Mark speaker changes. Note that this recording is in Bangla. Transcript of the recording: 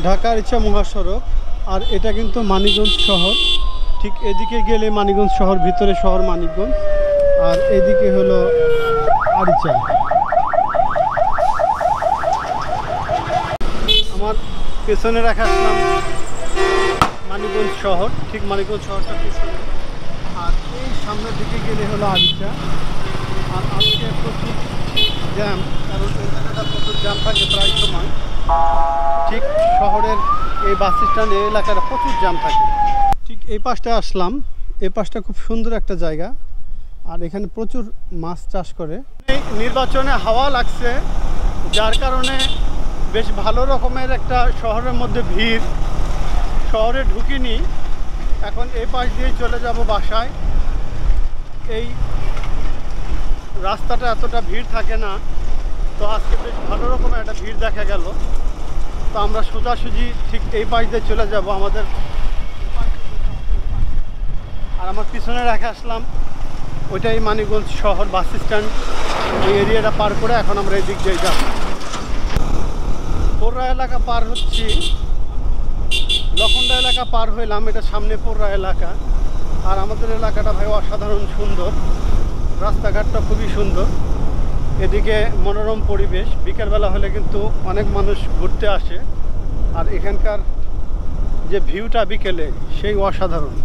Speaker 1: ঢাকা আরিচা মহাসড়ক। আর এটা কিন্তু মানিকগঞ্জ শহর। ঠিক এদিকে গেলে মানিকগঞ্জ শহর, ভিতরে শহর মানিকগঞ্জ, আর এদিকে হলো আরিচা। আমার পেছনে রাখা আসলাম মানিকগঞ্জ শহর, ঠিক মানিকগঞ্জ শহরটা পেছনে। আর এই সামনের দিকে গেলে হলো আরিচা। আর আজকে প্রচুর জ্যাম, কারণ এই জায়গাটা প্রচুর জ্যাম থাকে প্রায় সময়। ঠিক শহরের এই বাস স্ট্যান্ড, এই এলাকাটা প্রচুর জ্যাম থাকে। ঠিক এই পাশটা আসলাম, এই পাশটা খুব সুন্দর একটা জায়গা। আর এখানে প্রচুর মাছ চাষ করে। এই নির্বাচনে হাওয়া লাগছে, যার কারণে বেশ ভালো রকমের একটা শহরের মধ্যে ভিড়। শহরে ঢুকিনি, এখন এই পাশ দিয়ে চলে যাব বাসায়। এই রাস্তাটা এতটা ভিড় থাকে না, তো আজকে বেশ ভালো রকমের একটা ভিড় দেখা গেল। তো আমরা সোজাসুজি ঠিক এই পাশ দিয়ে চলে যাব আমাদের। আর আমার পিছনে রেখে আসলাম, ওইটাই মানিকগঞ্জ শহর বাস স্ট্যান্ড। এই এরিয়াটা পার করে এখন আমরা এই দিক দিয়ে যাব। পোররা এলাকা পার হচ্ছি, লখনদা এলাকা পার হইলাম, এটা সামনে পোররা এলাকা। আর আমাদের এলাকাটা ভাই অসাধারণ সুন্দর, রাস্তাঘাটটা খুবই সুন্দর। এদিকে মনোরম পরিবেশ, বিকেলবেলা হলে কিন্তু অনেক মানুষ ঘুরতে আসে। আর এখানকার যে ভিউটা বিকেলে, সেই অসাধারণ।